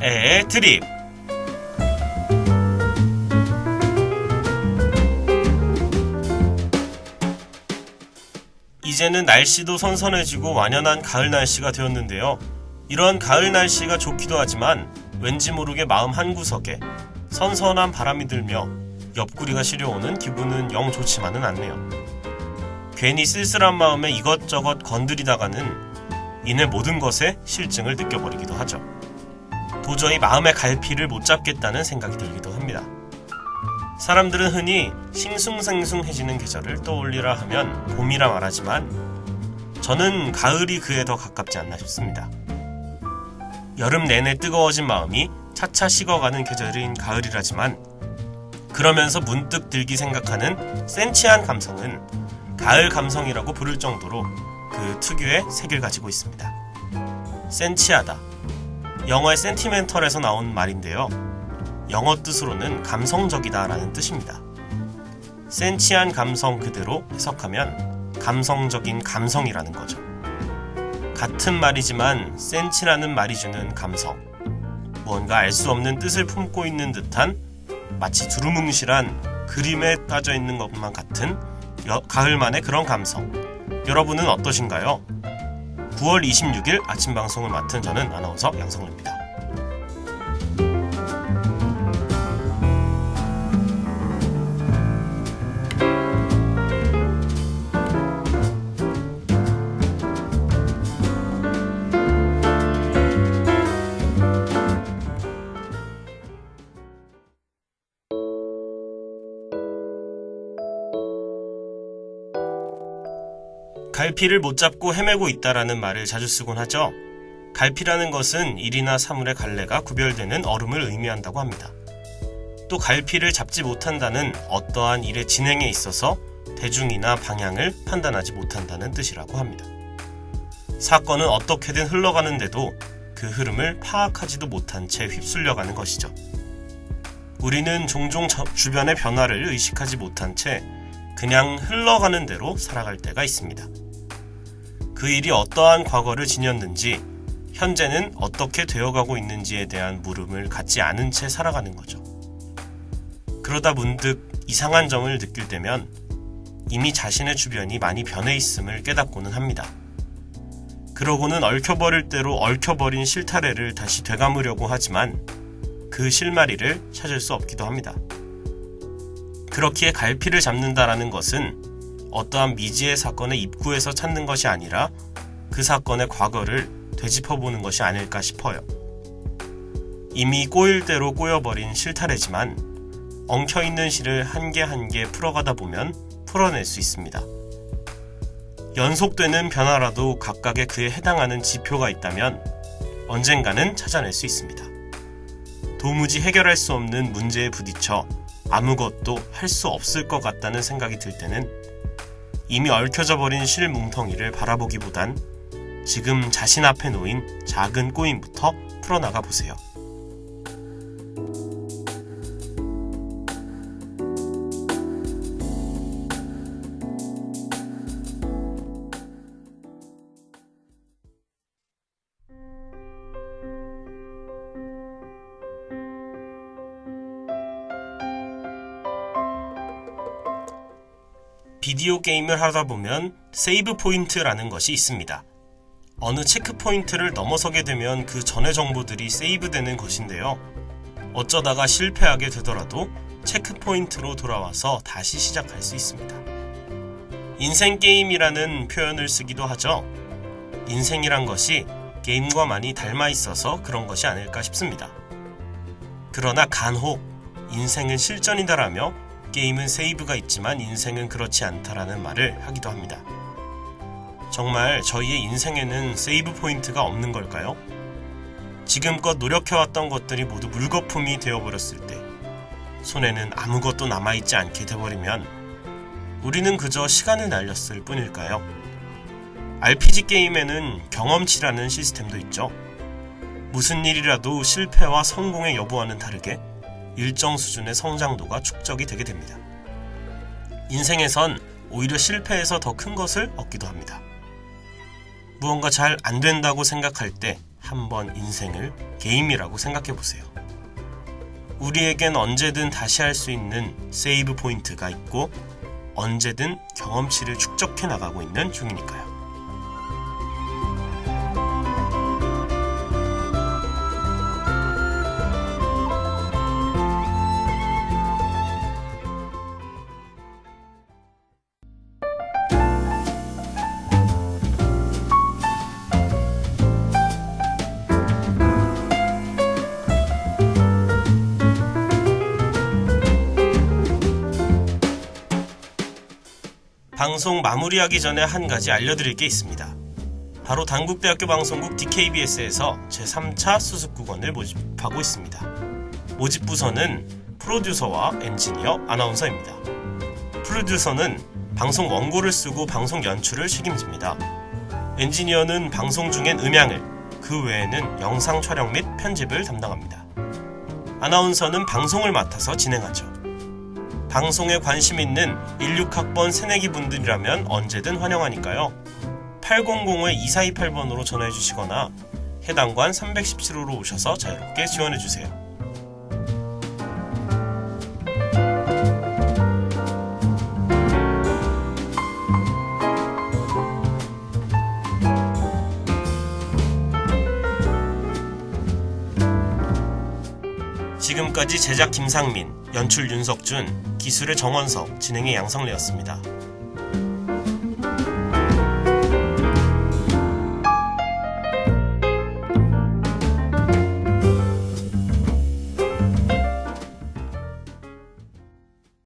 에에 드립. 이제는 날씨도 선선해지고 완연한 가을 날씨가 되었는데요. 이런 가을 날씨가 좋기도 하지만 왠지 모르게 마음 한구석에 선선한 바람이 들며 옆구리가 시려오는 기분은 영 좋지만은 않네요. 괜히 쓸쓸한 마음에 이것저것 건드리다가는 이내 모든 것에 실증을 느껴버리기도 하죠. 도저히 마음의 갈피를 못 잡겠다는 생각이 들기도 합니다. 사람들은 흔히 싱숭생숭해지는 계절을 떠올리라 하면 봄이라 말하지만 저는 가을이 그에 더 가깝지 않나 싶습니다. 여름 내내 뜨거워진 마음이 차차 식어가는 계절인 가을이라지만 그러면서 문득 들기 생각하는 센치한 감성은 가을 감성이라고 부를 정도로 그 특유의 색을 가지고 있습니다. 센치하다. 영어의 센티멘털에서 나온 말인데요. 영어 뜻으로는 감성적이다 라는 뜻입니다. 센치한 감성 그대로 해석하면 감성적인 감성이라는 거죠. 같은 말이지만 센치라는 말이 주는 감성, 무언가 알 수 없는 뜻을 품고 있는 듯한 마치 두루뭉실한 그림에 빠져 있는 것만 같은 가을만의 그런 감성. 여러분은 어떠신가요? 9월 26일 아침 방송을 맡은 저는 아나운서 양성우입니다. 갈피를 못 잡고 헤매고 있다라는 말을 자주 쓰곤 하죠. 갈피라는 것은 일이나 사물의 갈래가 구별되는 얼음을 의미한다고 합니다. 또 갈피를 잡지 못한다는 어떠한 일의 진행에 있어서 대중이나 방향을 판단하지 못한다는 뜻이라고 합니다. 사건은 어떻게든 흘러가는데도 그 흐름을 파악하지도 못한 채 휩쓸려가는 것이죠. 우리는 종종 주변의 변화를 의식하지 못한 채 그냥 흘러가는 대로 살아갈 때가 있습니다. 그 일이 어떠한 과거를 지녔는지, 현재는 어떻게 되어가고 있는지에 대한 물음을 갖지 않은 채 살아가는 거죠. 그러다 문득 이상한 점을 느낄 때면 이미 자신의 주변이 많이 변해 있음을 깨닫고는 합니다. 그러고는 얽혀버릴 대로 얽혀버린 실타래를 다시 되감으려고 하지만 그 실마리를 찾을 수 없기도 합니다. 그렇기에 갈피를 잡는다라는 것은 어떠한 미지의 사건의 입구에서 찾는 것이 아니라 그 사건의 과거를 되짚어보는 것이 아닐까 싶어요. 이미 꼬일 대로 꼬여버린 실타래지만 엉켜있는 실을 한 개 한 개 풀어가다 보면 풀어낼 수 있습니다. 연속되는 변화라도 각각의 그에 해당하는 지표가 있다면 언젠가는 찾아낼 수 있습니다. 도무지 해결할 수 없는 문제에 부딪혀 아무것도 할 수 없을 것 같다는 생각이 들 때는 이미 얽혀져 버린 실 뭉텅이를 바라보기보단 지금 자신 앞에 놓인 작은 꼬임부터 풀어나가 보세요. 비디오 게임을 하다 보면 세이브 포인트라는 것이 있습니다. 어느 체크 포인트를 넘어서게 되면 그 전의 정보들이 세이브되는 것인데요. 어쩌다가 실패하게 되더라도 체크 포인트로 돌아와서 다시 시작할 수 있습니다. 인생 게임이라는 표현을 쓰기도 하죠. 인생이란 것이 게임과 많이 닮아 있어서 그런 것이 아닐까 싶습니다. 그러나 간혹 인생은 실전이다라며 게임은 세이브가 있지만 인생은 그렇지 않다라는 말을 하기도 합니다. 정말 저희의 인생에는 세이브 포인트가 없는 걸까요? 지금껏 노력해왔던 것들이 모두 물거품이 되어버렸을 때, 손에는 아무것도 남아있지 않게 돼버리면 우리는 그저 시간을 날렸을 뿐일까요? RPG 게임에는 경험치라는 시스템도 있죠. 무슨 일이라도 실패와 성공의 여부와는 다르게 일정 수준의 성장도가 축적이 되게 됩니다. 인생에선 오히려 실패해서 더 큰 것을 얻기도 합니다. 무언가 잘 안 된다고 생각할 때 한번 인생을 게임이라고 생각해보세요. 우리에겐 언제든 다시 할 수 있는 세이브 포인트가 있고 언제든 경험치를 축적해 나가고 있는 중이니까요. 방송 마무리하기 전에 한 가지 알려드릴 게 있습니다. 바로 단국대학교 방송국 DKBS에서 제3차 수습국원을 모집하고 있습니다. 모집 부서는 프로듀서와 엔지니어, 아나운서입니다. 프로듀서는 방송 원고를 쓰고 방송 연출을 책임집니다. 엔지니어는 방송 중엔 음향을, 그 외에는 영상 촬영 및 편집을 담당합니다. 아나운서는 방송을 맡아서 진행하죠. 방송에 관심 있는 16학번 새내기 분들이라면 언제든 환영하니까요. 800-2428번으로 전화해주시거나 해당관 317호로 오셔서 자유롭게 지원해주세요. 지금까지 제작 김상민, 연출 윤석준, 기술의 정원석, 진행의 양성래였습니다.